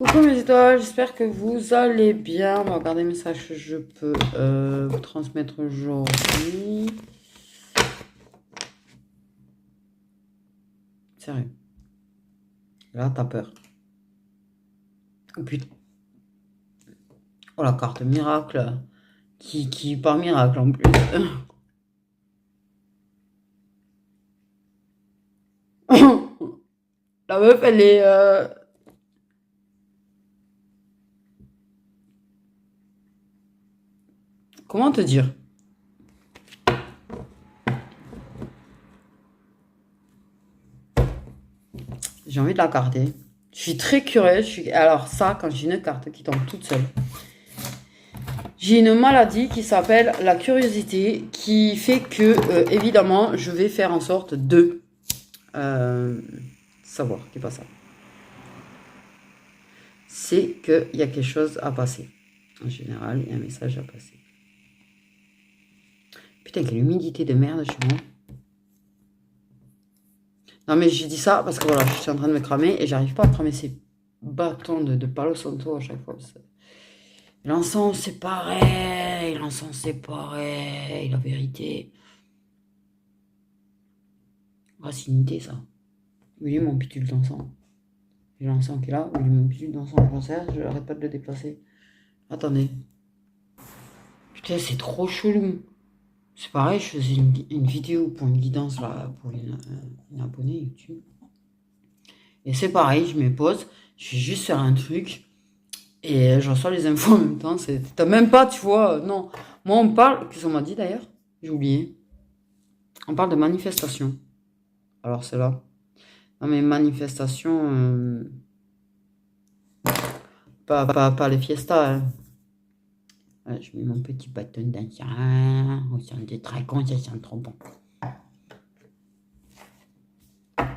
Coucou mes étoiles, j'espère que vous allez bien. On va regarder les messages que je peux vous transmettre aujourd'hui. Sérieux. Là, t'as peur. Oh putain. Oh la carte miracle. Qui par miracle en plus. La meuf, elle est... Comment te dire? J'ai envie de la carter. Je suis très curieuse. Alors ça, quand j'ai une carte qui tombe toute seule. J'ai une maladie qui s'appelle la curiosité, qui fait que, évidemment, je vais faire en sorte de savoir qui passe ça. C'est qu'il y a quelque chose à passer. En général, il y a un message à passer. Putain, quelle humidité de merde chez moi. Non, mais j'ai dit ça parce que voilà, je suis en train de me cramer et j'arrive pas à cramer ces bâtons de Palo Santo à chaque fois. L'encens, c'est pareil. L'encens, c'est pareil. La vérité. Racinité, ça. Où il est mon pitule d'encens? J'ai l'encens qui est là. Où il est mon pitule d'encens? J'en sais rien, je n'arrête pas de le déplacer. Attendez. Putain, c'est trop chelou. C'est pareil, je faisais une vidéo pour une guidance là, pour une abonnée YouTube. Et c'est pareil, je me pose, je vais juste faire un truc et je reçois les infos en même temps. T'as même pas, tu vois, non. Moi, on parle, qu'est-ce qu'on m'a dit d'ailleurs? J'ai oublié. On parle de manifestation. Alors, c'est là. Non, mais manifestation, pas les fiestas, hein. Ouais, je mets mon petit bâton d'ancien. On sent très con, ça sent trop bon.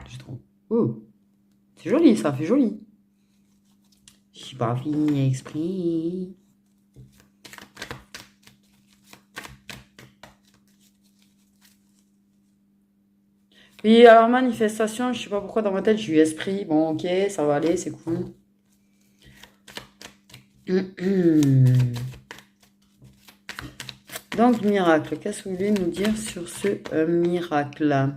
Je trouve. Oh, c'est joli, ça fait joli. Je suis pas fini exprès. Oui, alors manifestation, je sais pas pourquoi dans ma tête j'ai eu esprit. Bon, ok, ça va aller, c'est cool. Donc, miracle, qu'est-ce que vous voulez nous dire sur ce miracle?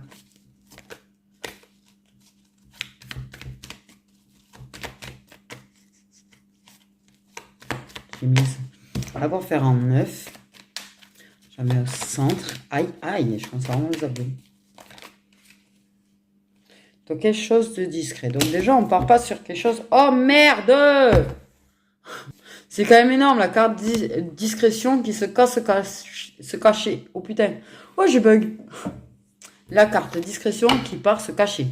J'ai mis. On va d'abord faire en 9. Je la mets au centre. Aïe, aïe, je pense vraiment les abdos. Donc, quelque chose de discret. Donc, déjà, on part pas sur quelque chose. Oh merde! C'est quand même énorme, la carte discrétion qui se cacher. Oh putain. Oh, j'ai bug. La carte discrétion qui part se cacher.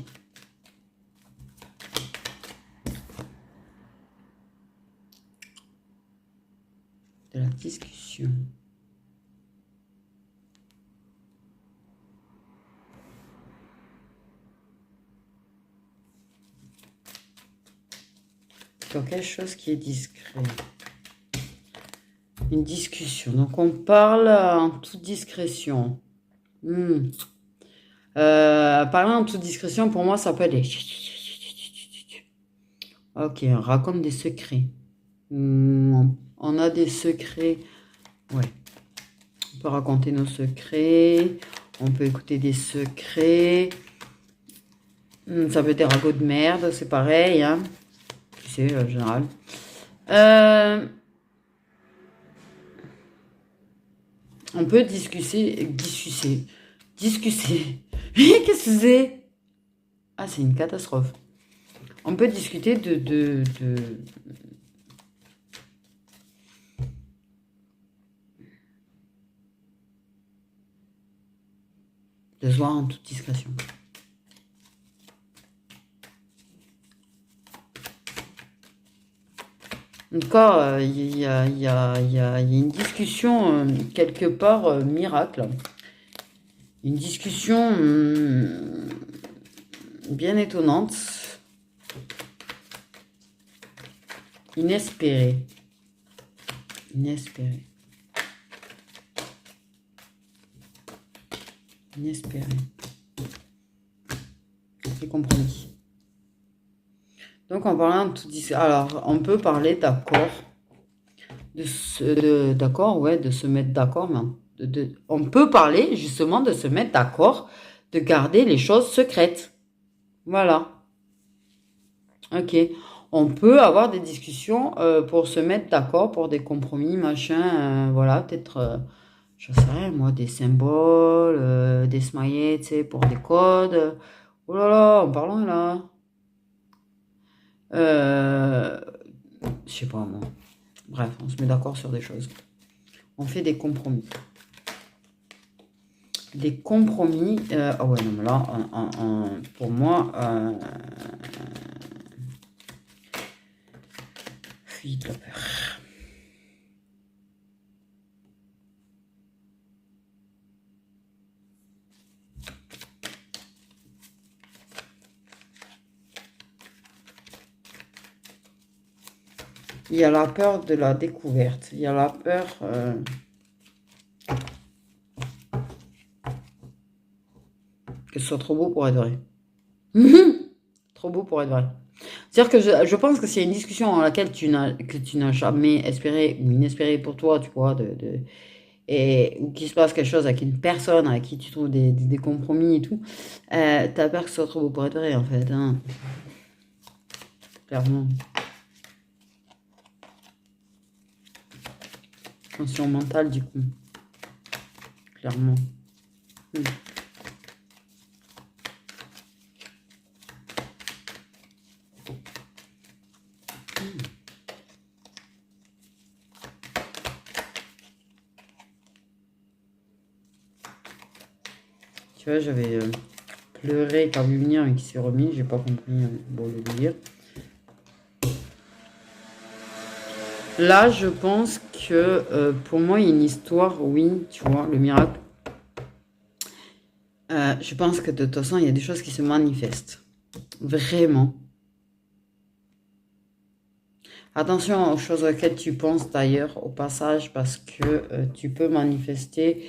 De la discussion. Donc, quelque chose qui est discret. Une discussion. Donc, on parle en toute discrétion. Parler en toute discrétion, pour moi, ça peut être... Ok, on raconte des secrets. On a des secrets. Ouais. On peut raconter nos secrets. On peut écouter des secrets. Ça peut être des ragots de merde, c'est pareil. Hein. Tu sais, en général. On peut discuter. Discuter. Qu'est-ce que c'est? Ah, c'est une catastrophe. On peut discuter de se voir en toute discrétion. Encore, il y a une discussion quelque part miracle. Une discussion bien étonnante. Inespérée. Inespérée. Inespérée. C'est compromis. Donc, en parlant de tout alors, on peut parler d'accord, d'accord, ouais, de se mettre d'accord, mais on peut parler justement de se mettre d'accord, de garder les choses secrètes. Voilà. Ok. On peut avoir des discussions pour se mettre d'accord, pour des compromis, machin, voilà, peut-être, je sais rien, moi, des symboles, des smileys, tu sais, pour des codes. Oh là là, en parlant là. Euh, je sais pas, moi. Bref, on se met d'accord sur des choses. On fait des compromis. Des compromis. Ah ouais, non, mais là, pour moi, fuis de la peur. Il y a la peur de la découverte. Il y a la peur que ce soit trop beau pour être vrai. Trop beau pour être vrai. C'est-à-dire que je pense que c'est une discussion dans laquelle que tu n'as jamais espéré ou inespéré pour toi, tu vois, ou qu'il se passe quelque chose avec une personne avec qui tu trouves des compromis et tout, t'as peur que ce soit trop beau pour être vrai, en fait. Hein. Clairement. Tension mentale, du coup. Clairement. Hmm. Tu vois, j'avais pleuré quand vu venir et qui s'est remis, j'ai pas compris, bon, le délire. Là, je pense que pour moi, il y a une histoire, oui, tu vois, le miracle. Je pense que de toute façon, il y a des choses qui se manifestent. Vraiment. Attention aux choses auxquelles tu penses d'ailleurs au passage parce que tu peux manifester,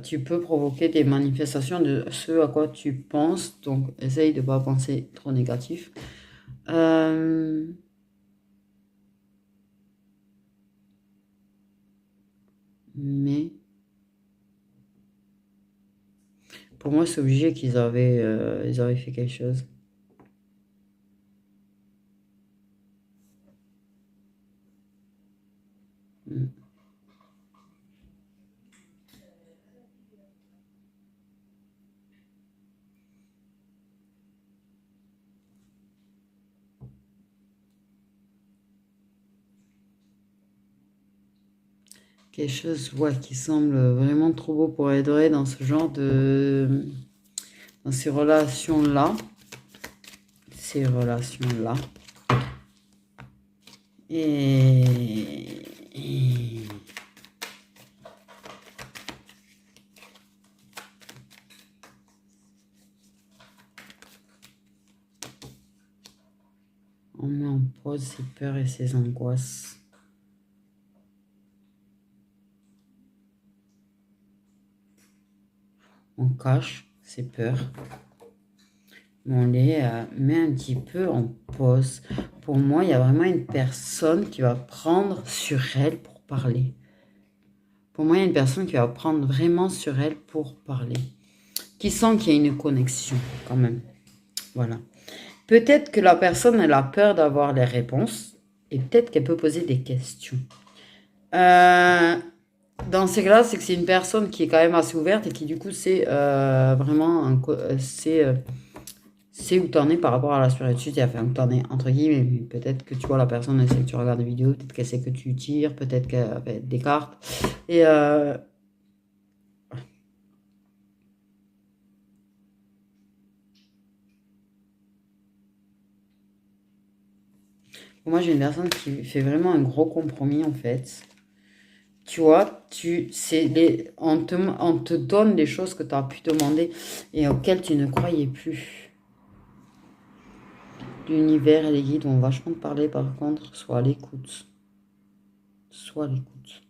tu peux provoquer des manifestations de ce à quoi tu penses. Donc, essaye de ne pas penser trop négatif. Mais pour moi, c'est obligé ils avaient fait quelque chose. Mm. Quelque chose, ouais, qui semble vraiment trop beau pour être vrai dans ce genre dans ces relations-là. Ces relations-là. Et on met en pause ses peurs et ses angoisses. On cache ses peurs. On les met un petit peu en pause. Pour moi, il y a vraiment une personne qui va prendre sur elle pour parler. Pour moi, il y a une personne qui va prendre vraiment sur elle pour parler. Qui sent qu'il y a une connexion quand même. Voilà. Peut-être que la personne, elle a peur d'avoir les réponses. Et peut-être qu'elle peut poser des questions. Dans ces cas-là, c'est que c'est une personne qui est quand même assez ouverte et qui du coup c'est vraiment c'est où t'en es par rapport à la spiritualité, enfin où t'en es entre guillemets. Peut-être que tu vois la personne, elle sait que tu regardes des vidéos, peut-être qu'elle sait que tu tires, peut-être qu'elle fait des cartes. Et moi j'ai une personne qui fait vraiment un gros compromis en fait. Tu vois, on te donne des choses que tu as pu demander et auxquelles tu ne croyais plus. L'univers et les guides vont vachement te parler par contre, sois à l'écoute. Sois à l'écoute.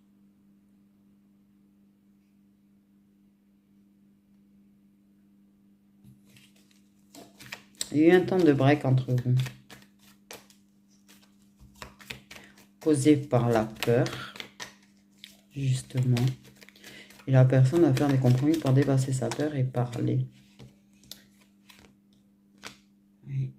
Il y a eu un temps de break entre vous. causée par la peur, justement. Et la personne va faire des compromis pour dépasser sa peur et parler. Oui.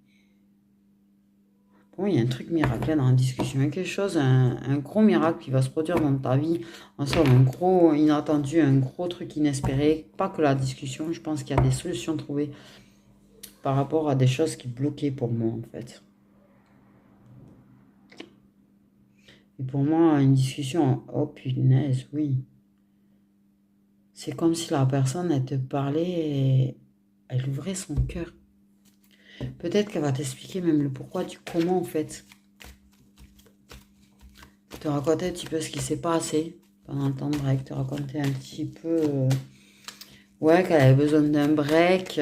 Bon, il y a un truc miracle dans la discussion. Il y a quelque chose, un gros miracle qui va se produire dans ta vie. En somme, un gros inattendu, un gros truc inespéré. Pas que la discussion, je pense qu'il y a des solutions trouvées par rapport à des choses qui bloquaient pour moi, en fait. Et pour moi, une discussion, oh punaise, oui. C'est comme si la personne, elle te parlait et elle ouvrait son cœur. Peut-être qu'elle va t'expliquer même le pourquoi du comment, en fait. Te raconter un petit peu ce qui s'est passé pendant le temps de break. Te raconter un petit peu... ouais, qu'elle avait besoin d'un break.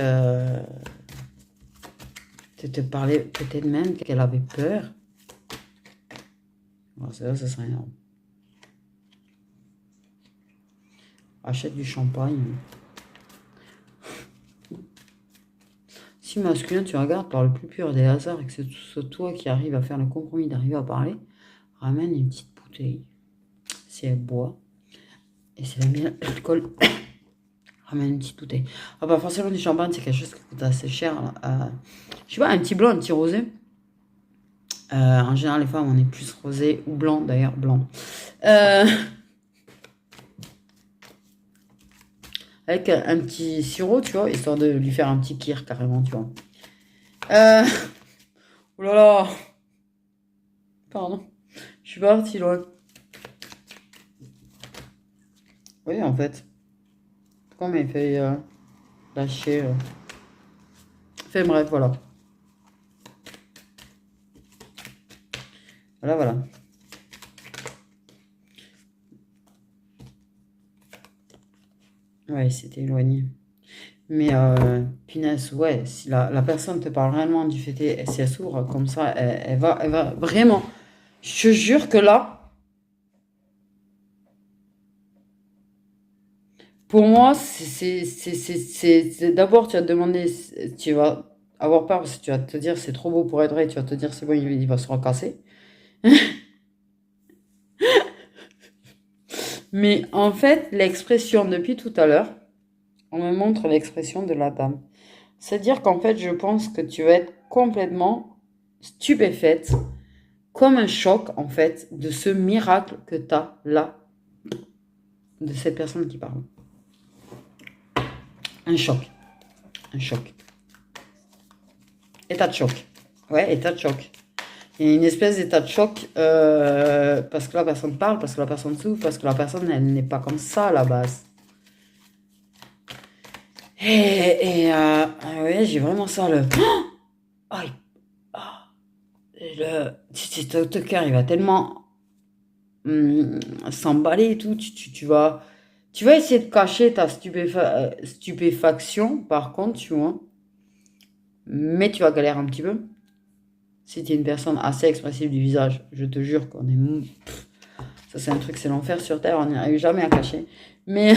Te parler peut-être même qu'elle avait peur. Alors, ça serait énorme. Achète du champagne. Si masculin, tu regardes par le plus pur des hasards et que c'est toi qui arrive à faire le compromis d'arriver à parler, ramène une petite bouteille. Si elle boit, et si elle aime bien l'alcool, ramène une petite bouteille. Ah bah forcément du champagne, c'est quelque chose qui coûte assez cher. Je sais pas, un petit blanc, un petit rosé. En général, les femmes, on est plus rosé ou blanc, d'ailleurs, blanc. Avec un petit sirop, tu vois, histoire de lui faire un petit kir carrément, tu vois. Oh là là. Pardon. Je suis partie loin. Oui, en fait. Comme il fait lâcher. Enfin bref, voilà. Voilà, voilà. Ouais, il s'était éloigné. Mais punaise, ouais, si la personne te parle réellement du fait et si elle s'ouvre comme ça, elle va vraiment. Je te jure que là, pour moi, c'est d'abord tu vas te demander, tu vas avoir peur parce que tu vas te dire c'est trop beau pour être vrai, tu vas te dire c'est bon, il va se recasser. Mais en fait, l'expression depuis tout à l'heure, on me montre l'expression de la dame. C'est-à-dire qu'en fait, je pense que tu vas être complètement stupéfaite, comme un choc, en fait, de ce miracle que tu as là, de cette personne qui parle. Un choc. Un choc. État de choc. Ouais, état de choc. Il y a une espèce d'état de choc parce que la personne parle, parce que la personne souffre, parce que la personne, elle n'est pas comme ça à la base. Ouais, j'ai vraiment ça, le... Aïe, ton cœur, il va tellement s'emballer et tout. Tu vas essayer de cacher ta stupéfaction, par contre, tu vois. Mais tu vas galérer un petit peu. Si tu es une personne assez expressive du visage, je te jure qu'on est... Ça, c'est un truc, c'est l'enfer sur Terre, on n'y arrive jamais à cacher. Mais...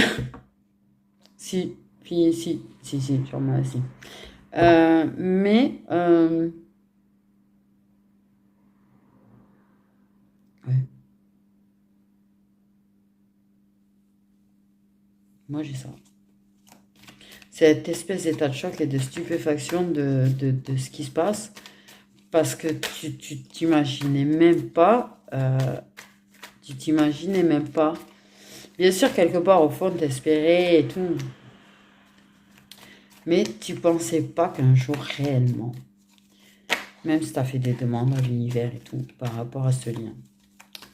si, puis si, sûrement, si. Mais... ouais. Moi, j'ai ça. Cette espèce d'état de choc et de stupéfaction de ce qui se passe. Parce que tu t'imaginais même pas. Tu t'imaginais même pas. Bien sûr, quelque part, au fond, t'espérais et tout. Mais tu pensais pas qu'un jour, réellement, même si tu as fait des demandes à l'univers et tout, par rapport à ce lien,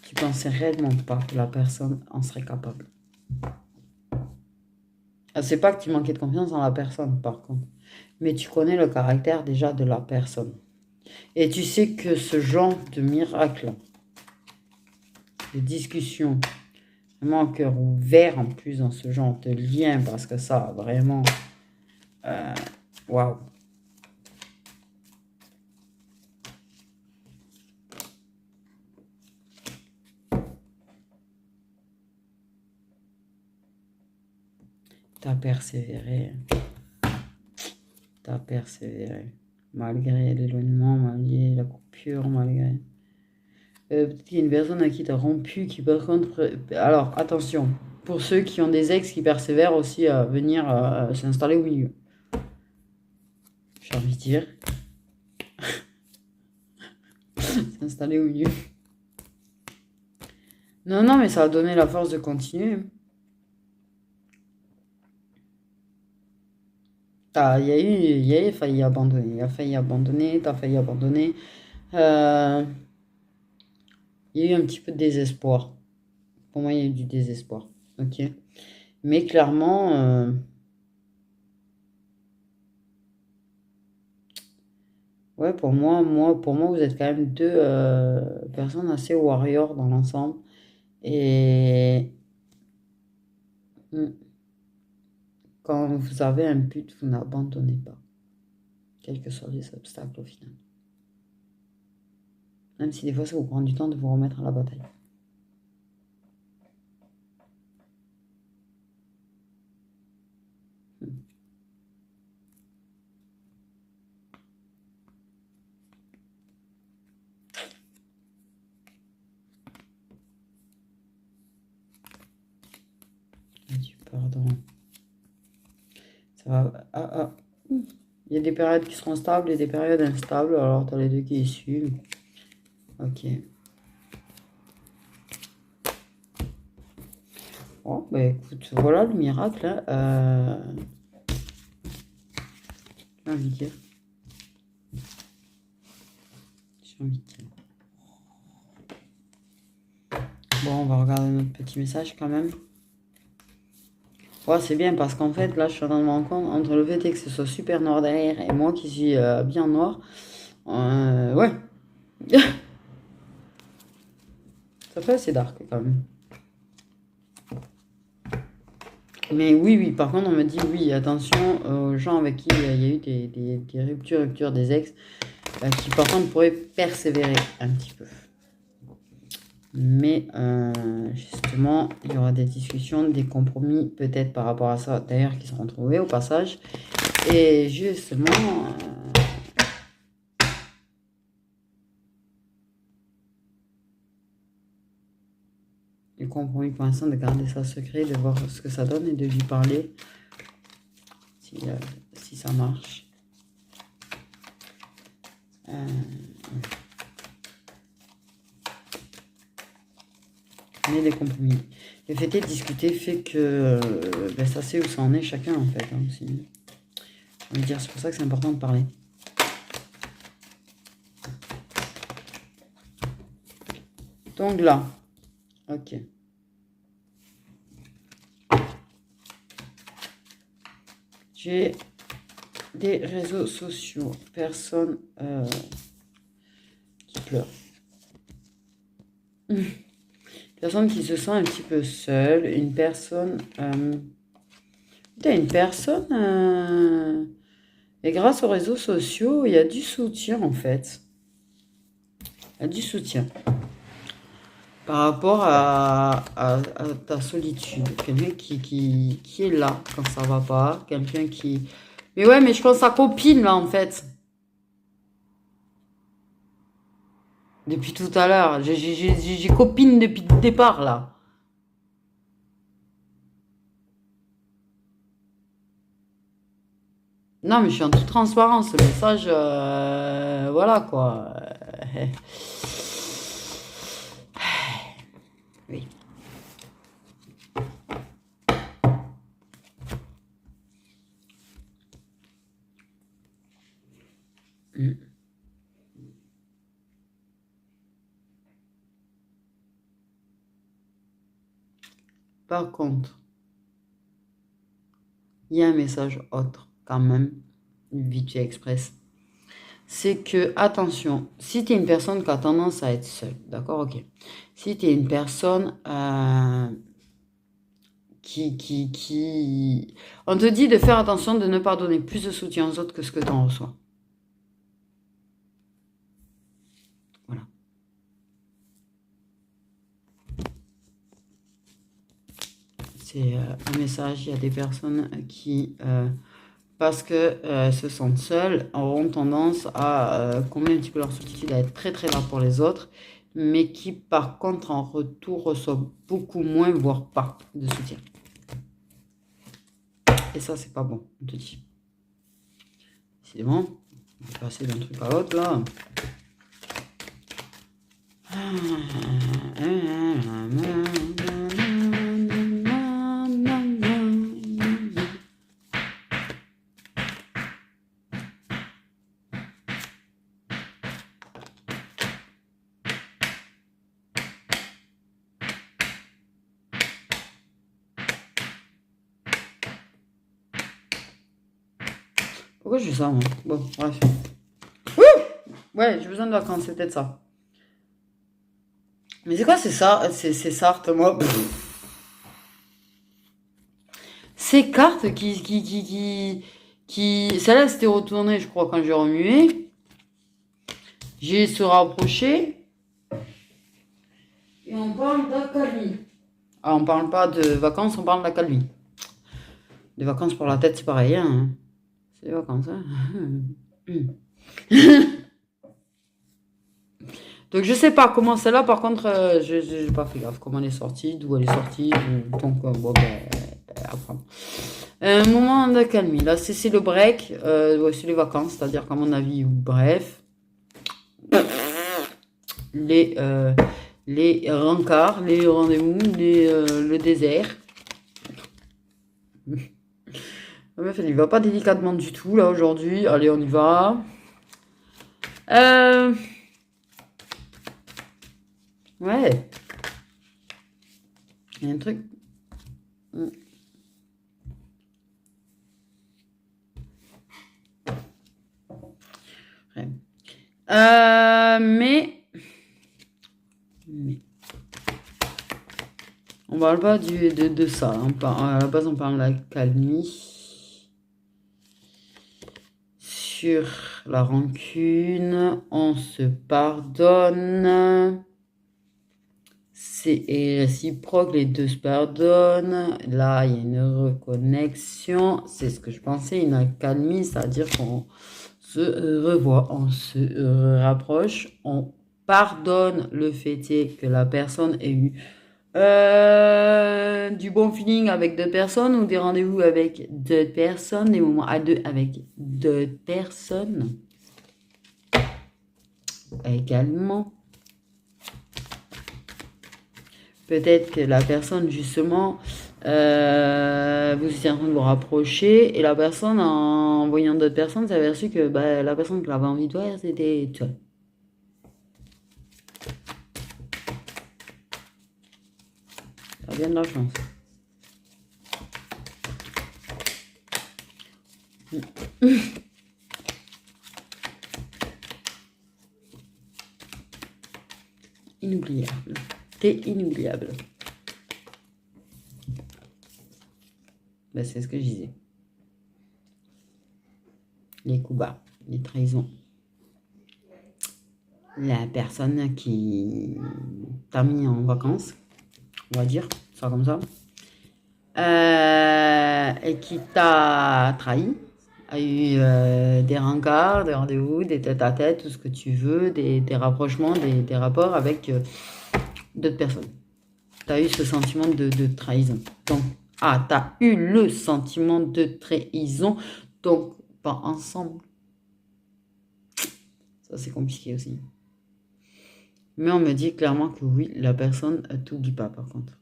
tu pensais réellement pas que la personne en serait capable. C'est pas que tu manquais de confiance dans la personne, par contre. Mais tu connais le caractère déjà de la personne. Et tu sais que ce genre de miracle, de discussion, vraiment cœur ouvert en plus dans ce genre de lien, parce que ça, vraiment, waouh. T'as persévéré. T'as persévéré. Malgré l'éloignement, malgré la coupure, malgré... Peut-être qu'il y a une personne à qui tu as rompu, qui par contre... Alors, attention, pour ceux qui ont des ex qui persévèrent aussi à venir s'installer au milieu. J'ai envie de dire. S'installer au milieu. Non, non, mais ça a donné la force de continuer. Il y a failli abandonner. Il a failli abandonner, t'as failli abandonner. Euh, il y a eu un petit peu de désespoir. Pour moi, il y a eu du désespoir. Ok. Mais clairement, ouais, pour moi, vous êtes quand même deux personnes assez warrior dans l'ensemble. Et hmm, quand vous avez un but, vous n'abandonnez pas, quels que soient les obstacles au final. Même si des fois, ça vous prend du temps de vous remettre à la bataille. Pardon. Ça va. Il y a des périodes qui seront stables et des périodes instables. Alors, tu as les deux qui suivent. Ok. Bon, bah écoute, voilà le miracle. Hein. J'ai envie de dire. J'ai envie de dire. Bon, on va regarder notre petit message quand même. Ouais, c'est bien parce qu'en fait, là, je suis en train de me rendre compte entre le fait que ce soit super noir derrière et moi qui suis bien noir. Ouais. Ça fait assez dark quand même. Mais oui, oui, par contre, on me dit oui, attention aux gens avec qui il y a eu des ruptures des ex qui par contre pourraient persévérer un petit peu. Mais justement, il y aura des discussions, des compromis peut-être par rapport à ça, d'ailleurs, qui seront trouvés au passage. Et justement, le compromis pour l'instant de garder ça secret, de voir ce que ça donne et de lui parler si ça marche. Mais des compromis. Le fait est de discuter fait que ça sait où ça en est chacun en fait. Hein, aussi. Je veux dire, c'est pour ça que c'est important de parler. Donc là, ok. J'ai des réseaux sociaux, personne qui pleure. Personne qui se sent un petit peu seule, une personne... une personne... et grâce aux réseaux sociaux, il y a du soutien en fait. Il y a du soutien. Par rapport à ta solitude. Quelqu'un qui est là quand ça va pas. Quelqu'un qui... Mais ouais, mais je pense à copine là en fait. Depuis tout à l'heure. J'ai copine depuis le départ là. Non, mais je suis en toute transparence. Le message, voilà quoi. Oui. Par contre, il y a un message autre quand même, vite fait express. C'est que, attention, si tu es une personne qui a tendance à être seule, d'accord, ok. Si tu es une personne qui... On te dit de faire attention de ne pas donner plus de soutien aux autres que ce que tu en reçois. Voilà. C'est un message, il y a des personnes qui... parce que se sentent seules, auront tendance à combler un petit peu leur solitude, à être très très là pour les autres, mais qui par contre en retour reçoit beaucoup moins, voire pas de soutien. Et ça, c'est pas bon, on te dit. C'est bon, on va passer d'un truc à l'autre là. Pourquoi je fais ça, moi? Bon, bref. Ouais, j'ai besoin de vacances, c'est peut-être ça. Mais c'est quoi, c'est ça? C'est Sartre, moi. Ces cartes celle-là, c'était retournée, je crois, quand j'ai remué. J'ai se rapprocher. Et on parle d'accalmie. Ah, on parle pas de vacances, on parle d'accalmie. Des vacances pour la tête, c'est pareil, hein. C'est des vacances, hein. Donc je sais pas comment celle-là, par contre, je n'ai pas fait gaffe comment elle est sortie, d'où elle est sortie. Donc bon, apprendre. Un moment d'accalmie. Là, c'est le break, ouais, c'est les vacances, c'est-à-dire qu'à mon avis, bref, les rencarts, les rendez-vous, le désert. La meuf, elle y va pas délicatement du tout, là, aujourd'hui. Allez, on y va. Ouais. Il y a un truc. Ouais. Mais on parle pas de ça. À la base, on parle de la calmie. Sur la rancune, on se pardonne. C'est réciproque, les deux se pardonnent. Là, il y a une reconnexion. C'est ce que je pensais, une accalmie, c'est-à-dire qu'on se revoit, on se rapproche, on pardonne le fait que la personne ait eu du bon feeling avec d'autres personnes ou des rendez-vous avec d'autres personnes, des moments à deux avec d'autres personnes également. Peut-être que la personne, justement, vous étiez en train de vous rapprocher et la personne, en voyant d'autres personnes, s'est aperçue que la personne qu'elle avait envie de voir, c'était toi. Ça a bien de la chance. Inoubliable. T'es inoubliable. C'est ce que je disais. Les coups bas, les trahisons. La personne qui t'a mis en vacances, on va dire, ça comme ça, et qui t'a trahi, a eu des rencarts, des rendez-vous, des tête-à-tête, tout ce que tu veux, des rapprochements, des rapports avec d'autres personnes. Tu as eu ce sentiment de trahison. Donc, tu as eu le sentiment de trahison, donc pas ensemble. Ça, c'est compliqué aussi. Mais on me dit clairement que oui, la personne ne t'oublie pas, par contre.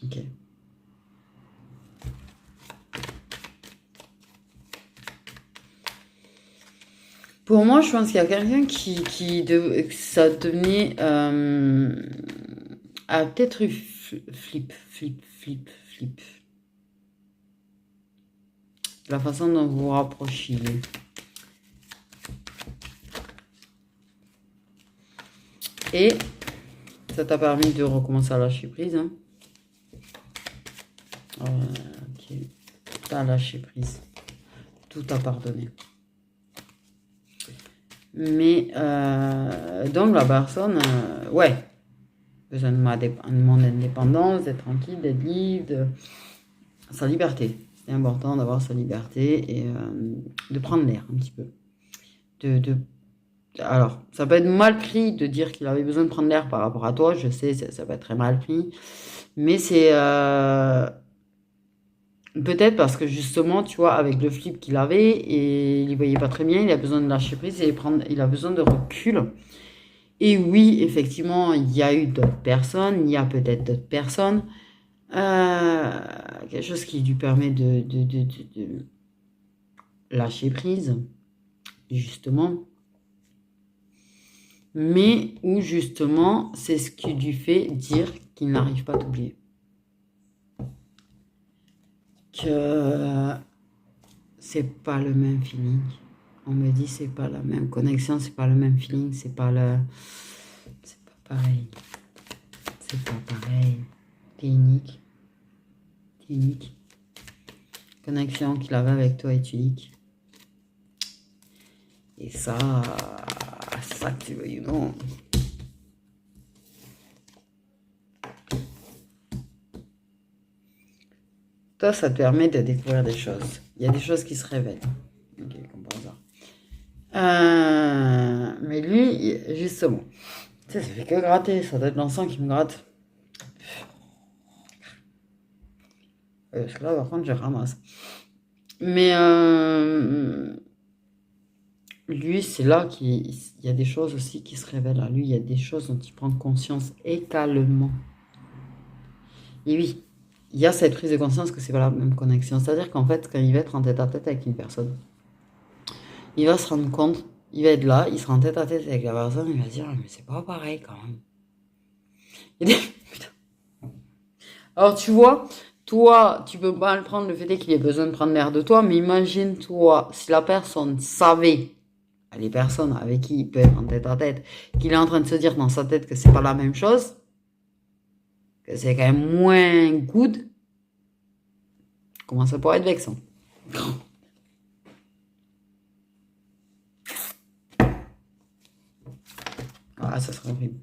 Ok. Pour moi, je pense qu'il y a quelqu'un ça devenait... a peut-être eu flip. La façon dont vous vous rapprochiez. Et ça t'a permis de recommencer à lâcher prise. Hein. Ok. T'as lâché prise. Tout a pardonné. Mais donc la personne, ouais, besoin de mon indépendance, d'être tranquille, d'être libre, de sa liberté. C'est important d'avoir sa liberté et de prendre l'air un petit peu. Alors, ça peut être mal pris de dire qu'il avait besoin de prendre l'air par rapport à toi. Je sais, ça peut être très mal pris. Mais c'est peut-être parce que justement, tu vois, avec le flip qu'il avait et il ne voyait pas très bien, il a besoin de lâcher prise et il a besoin de recul. Et oui, effectivement, il y a eu d'autres personnes, il y a peut-être d'autres personnes. Quelque chose qui lui permet de lâcher prise, justement. Mais où justement, c'est ce qui lui fait dire qu'il n'arrive pas à t'oublier. Que c'est pas le même feeling. On me dit c'est pas la même connexion, c'est pas le même feeling, c'est pas pareil. C'est pas pareil. T'es unique. T'es unique. Connexion qu'il avait avec toi est unique. Et ça, c'est ça que tu veux, you know. Toi, ça te permet de découvrir des choses. Il y a des choses qui se révèlent. Ok, comme par hasard. Mais lui, justement, tu sais, ça fait que gratter. Ça doit être l'encens qui me gratte. Parce que là, par contre, je ramasse. Mais lui, c'est là qu'il y a des choses aussi qui se révèlent à lui. Il y a des choses dont il prend conscience également. Et oui, il y a cette prise de conscience que c'est pas la même connexion. C'est-à-dire qu'en fait, quand il va être en tête à tête avec une personne, il va se rendre compte, il va être là, il sera en tête à tête avec la personne, il va se dire, mais c'est pas pareil quand même. Alors tu vois, toi, tu peux pas le prendre le fait qu'il ait besoin de prendre l'air de toi, mais imagine-toi, si la personne savait, les personnes avec qui il peut être en tête à tête, qu'il est en train de se dire dans sa tête que c'est pas la même chose, que c'est quand même moins good, comment ça pourrait être vexant? Ah, ça serait horrible.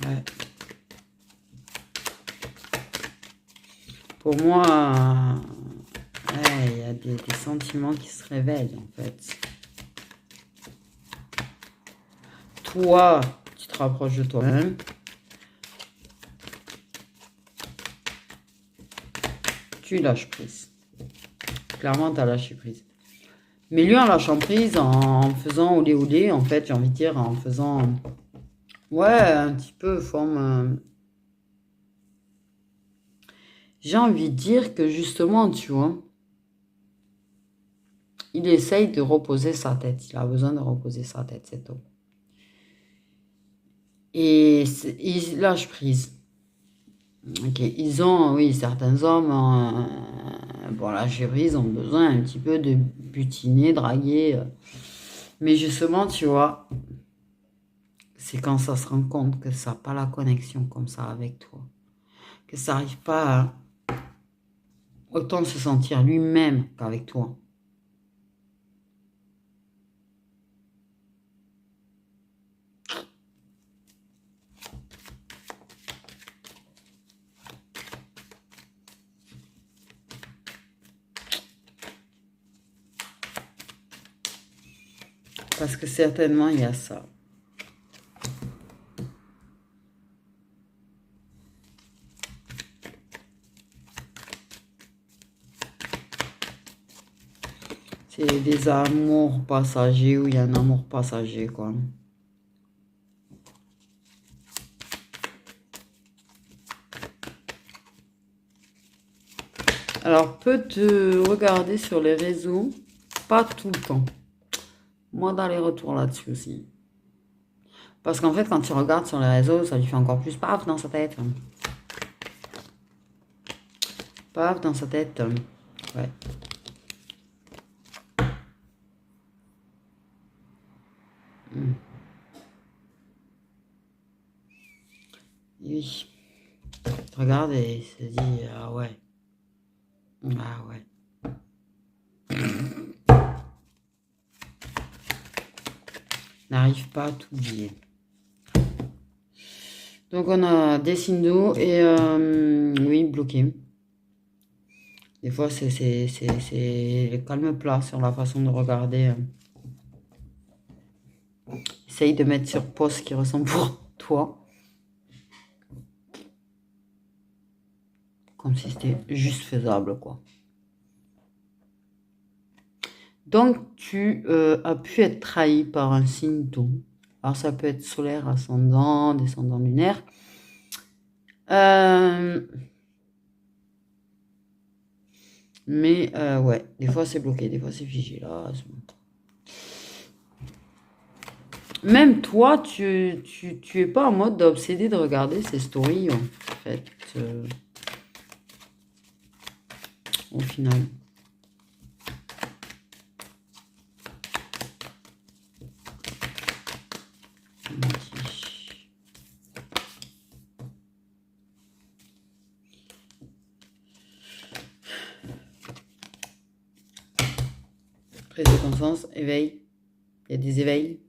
Ouais. Pour moi, il y a des sentiments qui se révèlent en fait. Toi, tu te rapproches de toi-même. Tu lâches prise. Clairement, tu as lâché prise. Mais lui, en lâchant prise, en faisant olé olé, en fait, j'ai envie de dire, en faisant... Ouais, un petit peu forme... J'ai envie de dire que justement, tu vois, il essaye de reposer sa tête. Il a besoin de reposer sa tête, cet homme. Et il lâche prise. Ok, ils ont, oui, certains hommes, pour lâcher prise, ont besoin un petit peu de butiner, draguer. Mais justement, tu vois, c'est quand ça se rend compte que ça n'a pas la connexion comme ça avec toi. Que ça n'arrive pas à autant se sentir lui-même qu'avec toi. Parce que certainement, il y a ça. C'est des amours passagers où il y a un amour passager, quoi. Alors, peut te regarder sur les réseaux, pas tout le temps. Moi, dans les retours là-dessus aussi. Parce qu'en fait, quand tu regardes sur les réseaux, ça lui fait encore plus paf dans sa tête. Paf dans sa tête. Ouais. Oui. Tu regardes et il se dit, ah ouais. Ah ouais. N'arrive pas à t'oublier. Donc on a des signes d'eau et oui, bloqué. Des fois, c'est le calme plat sur la façon de regarder. Essaye de mettre sur pause ce qui ressemble pour toi. Comme si c'était juste faisable, quoi. Donc, tu as pu être trahi par un signe d'eau. Alors, ça peut être solaire, ascendant, descendant lunaire. Mais, ouais, des fois, c'est bloqué, des fois, c'est figé. Là, même toi, tu es pas en mode obsédé de regarder ces stories, en fait, au final. Prise de conscience, éveil. Il y a des éveils.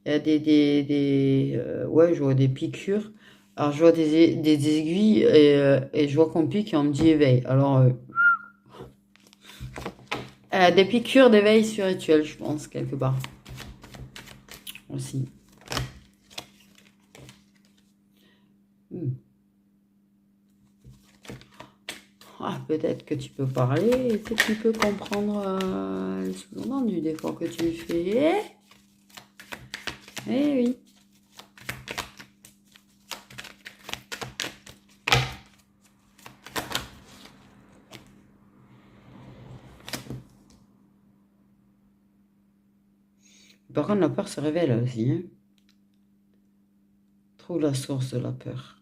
Il y a ouais, je vois des piqûres. Alors, je vois des aiguilles et je vois qu'on pique et on me dit éveil. Alors, des piqûres d'éveil spirituel, je pense, quelque part. Aussi. Ah, peut-être que tu peux parler et que tu peux comprendre le sous-entendu des fois que tu fais. Eh oui. Par contre, la peur se révèle aussi. Hein. Trouve la source de la peur.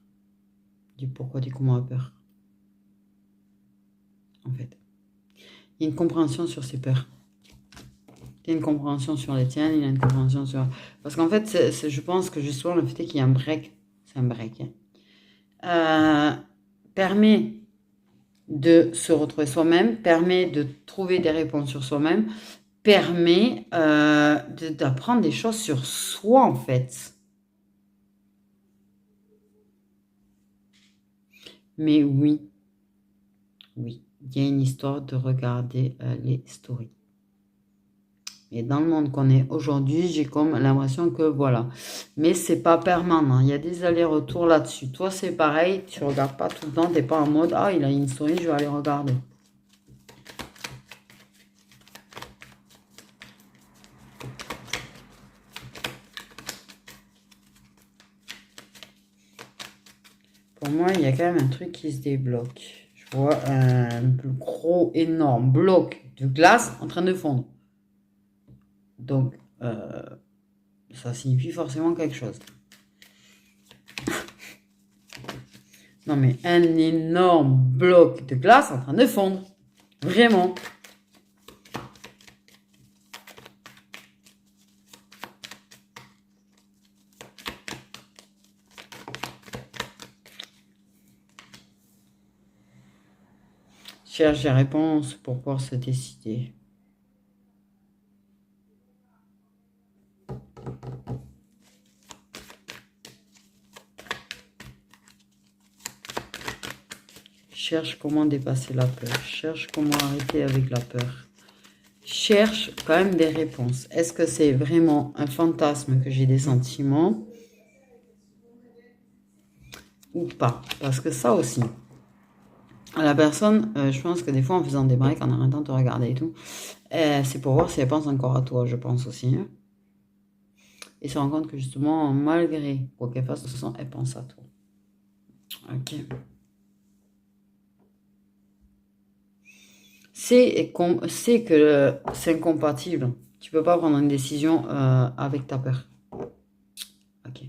Du pourquoi, du comment la peur. En fait. Il y a une compréhension sur ses peurs. Il y a une compréhension sur les tiennes, il y a une compréhension sur... Parce qu'en fait, je pense que justement, le fait qu'il y ait un break, c'est un break, permet de se retrouver soi-même, permet de trouver des réponses sur soi-même, permet d'apprendre des choses sur soi, en fait. Mais oui, il y a une histoire de regarder les stories. Et dans le monde qu'on est aujourd'hui, j'ai comme l'impression que voilà. Mais c'est pas permanent. Il y a des allers-retours là-dessus. Toi, c'est pareil. Tu regardes pas tout le temps. T'es pas en mode, ah, il a une story, je vais aller regarder. Pour moi, il y a quand même un truc qui se débloque. Je vois un gros, énorme bloc de glace en train de fondre. Donc, ça signifie forcément quelque chose. Non, mais un énorme bloc de glace en train de fondre. Vraiment. Cherche des réponses pour pouvoir se décider. Cherche comment dépasser la peur. Cherche comment arrêter avec la peur. Cherche quand même des réponses. Est-ce que c'est vraiment un fantasme que j'ai des sentiments ou pas? Parce que ça aussi, la personne, je pense que des fois en faisant des breaks, en arrêtant de te regarder et tout, c'est pour voir si elle pense encore à toi, je pense aussi. Hein. Et se rend compte que justement, malgré quoi qu'elle fasse, de toute façon, elle pense à toi. Ok. C'est que c'est incompatible. Tu peux pas prendre une décision avec ta peur. Ok.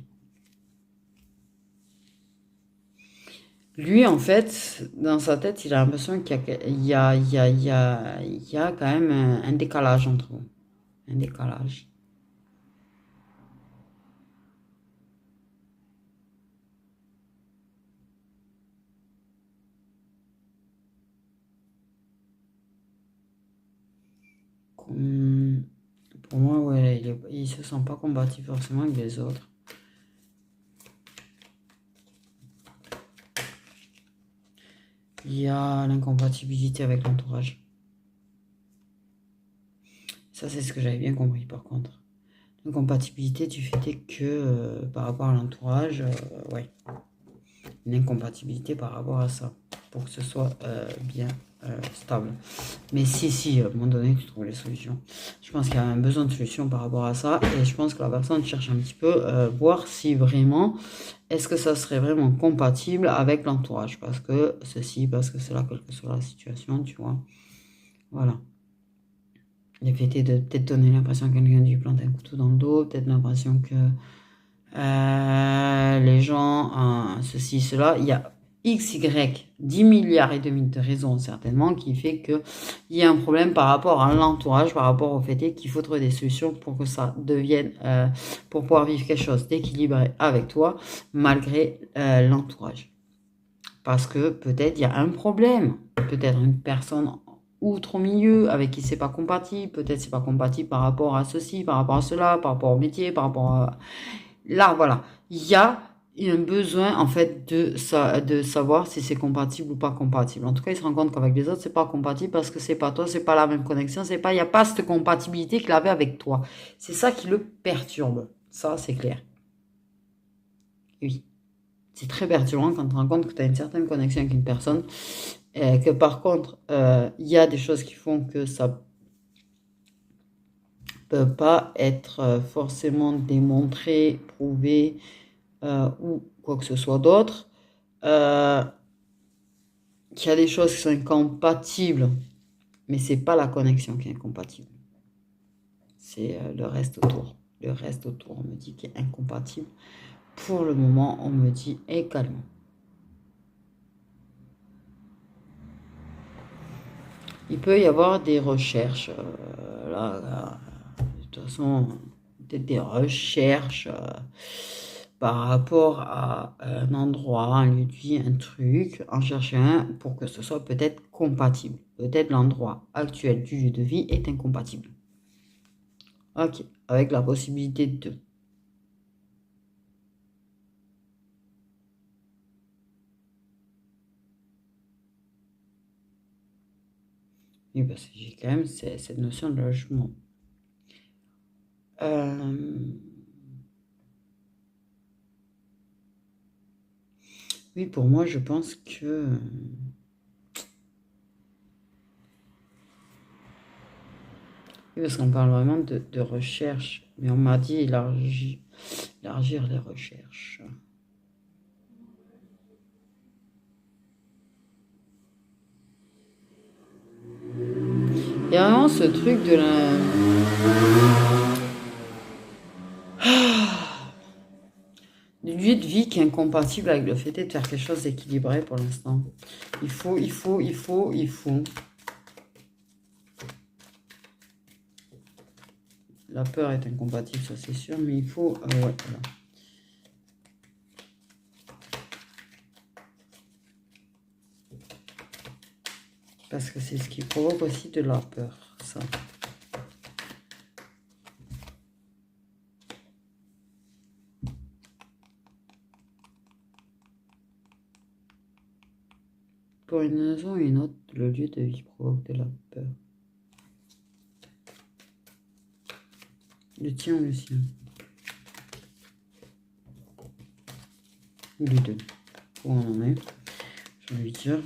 Lui, en fait, dans sa tête, il a l'impression qu'il y a quand même un décalage entre vous. Un décalage. Pour moi, ouais, il se sent pas combatif forcément avec les autres. il y a l'incompatibilité avec l'entourage. Ça, c'est ce que j'avais bien compris, par contre. L'incompatibilité du fait que, par rapport à l'entourage, ouais, une incompatibilité par rapport à ça, pour que ce soit bien stable. Mais si, à un moment donné, tu trouves les solutions. Je pense qu'il y a un besoin de solution par rapport à ça, et je pense que la personne cherche un petit peu voir si vraiment, est-ce que ça serait vraiment compatible avec l'entourage, parce que ceci, parce que cela, quelle que soit la situation, tu vois. Voilà. Le fait est de peut-être donner l'impression que quelqu'un lui plante un couteau dans le dos, peut-être l'impression que les gens, ceci, cela, il y a X, Y, 10 milliards et demi de raisons certainement qui fait que il y a un problème par rapport à l'entourage, par rapport au fait qu'il faut trouver des solutions pour que ça devienne, pour pouvoir vivre quelque chose d'équilibré avec toi, malgré l'entourage. Parce que peut-être il y a un problème, peut-être une personne outre au milieu avec qui c'est pas compatible, peut-être c'est pas compatible par rapport à ceci, par rapport à cela, par rapport au métier, par rapport à... Là, voilà, il y a un besoin en fait de savoir si c'est compatible ou pas compatible. En tout cas, il se rend compte qu'avec les autres, c'est pas compatible parce que c'est pas toi, c'est pas la même connexion, c'est pas, il n'y a pas cette compatibilité qu'il avait avec toi. C'est ça qui le perturbe. Ça, c'est clair. Oui. C'est très perturbant quand tu te rends compte que tu as une certaine connexion avec une personne, et que par contre, il y a des choses qui font que ça peut pas être forcément démontré, prouvé, ou quoi que ce soit d'autre. Qu'il y a des choses qui sont incompatibles, mais c'est pas la connexion qui est incompatible. C'est le reste autour. Le reste autour, on me dit qu'il est incompatible. Pour le moment, on me dit également. Il peut y avoir des recherches. Là, de toute façon, peut-être des recherches par rapport à un endroit, un lieu de vie, un truc, en chercher un pour que ce soit peut-être compatible. Peut-être l'endroit actuel du lieu de vie est incompatible. Ok, avec la possibilité de... Oui, parce que j'ai quand même cette notion de logement. Oui, pour moi, je pense que... Oui, parce qu'on parle vraiment de recherche. Mais on m'a dit élargir les recherches. Il y a vraiment ce truc de la... Du lieu de vie qui est incompatible avec le fait de faire quelque chose d'équilibré pour l'instant. Il faut. La peur est incompatible, ça c'est sûr, mais il faut... ouais, voilà. Parce que c'est ce qui provoque aussi de la peur, ça. Pour une raison ou une autre, le lieu de vie provoque de la peur. Le tien ou le sien? Ou les deux. Où on en est? Je vais lui dire.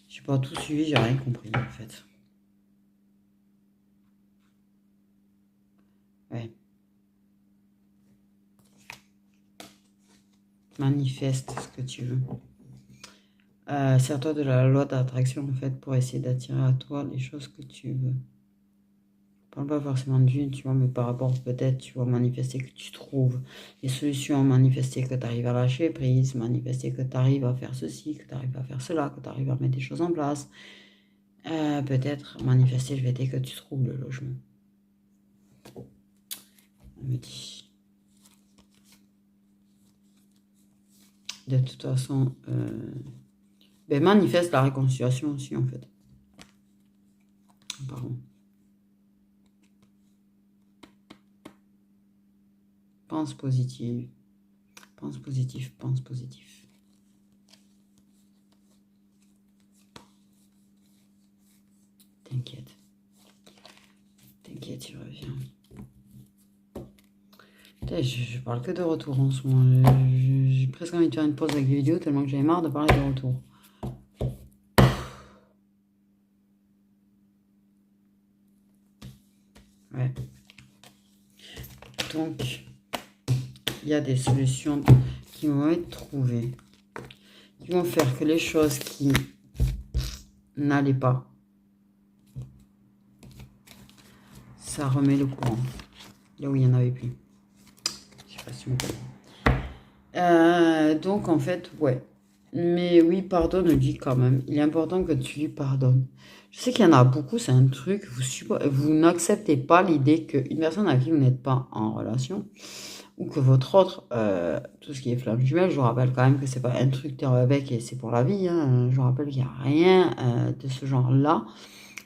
J'ai pas tout suivi, j'ai rien compris en fait. Ouais. Manifeste ce que tu veux. Sers-toi de la loi d'attraction en fait pour essayer d'attirer à toi les choses que tu veux. Je parle pas forcément de Dieu, tu vois, mais par rapport peut-être, tu vois, manifester que tu trouves les solutions, manifester que tu arrives à lâcher prise, manifester que tu arrives à faire ceci, que tu arrives à faire cela, que tu arrives à mettre des choses en place. Peut-être manifester le fait que tu trouves le logement. On me dit. De toute façon, manifeste la réconciliation aussi, en fait. Pardon. Pense positive. Pense positif, pense positif. T'inquiète. T'inquiète, il revient. Putain, je parle que de retour en ce moment. J'ai presque envie de faire une pause avec les vidéos tellement que j'avais marre de parler de retour. Ouais. Donc, il y a des solutions qui vont être trouvées. Qui vont faire que les choses qui n'allaient pas, ça remet le courant. Là où il n'y en avait plus. Je sais pas si vous comprenez. Donc, en fait, ouais. Mais oui, pardonne, dit quand même. Il est important que tu lui pardonnes. Je sais qu'il y en a beaucoup, c'est un truc, vous n'acceptez pas l'idée qu'une personne avec qui vous n'êtes pas en relation, ou que votre autre, tout ce qui est flamme jumelle, je vous rappelle quand même que c'est pas un truc terre avec et c'est pour la vie. Hein. Je vous rappelle qu'il n'y a rien de ce genre-là,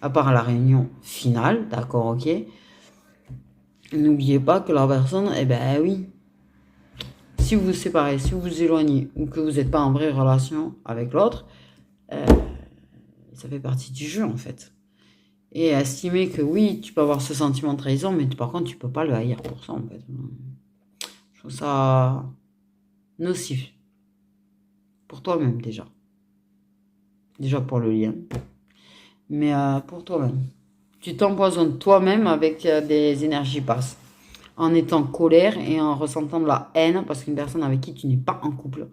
à part la réunion finale, d'accord, ok. N'oubliez pas que la personne, eh ben oui, si vous vous séparez, si vous vous éloignez, ou que vous n'êtes pas en vraie relation avec l'autre, ça fait partie du jeu en fait. Et estimer que oui, tu peux avoir ce sentiment de trahison, mais par contre, tu peux pas le haïr pour ça en fait. Je trouve ça nocif. Pour toi-même déjà. Déjà pour le lien. Mais pour toi-même. Tu t'empoisonnes toi-même avec des énergies basses. En étant colère et en ressentant de la haine parce qu'une personne avec qui tu n'es pas en couple.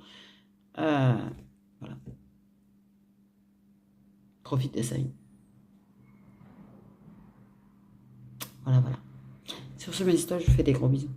Voilà. Profite de ça. Voilà, voilà. Sur ce, mes histoires, je vous fais des gros bisous.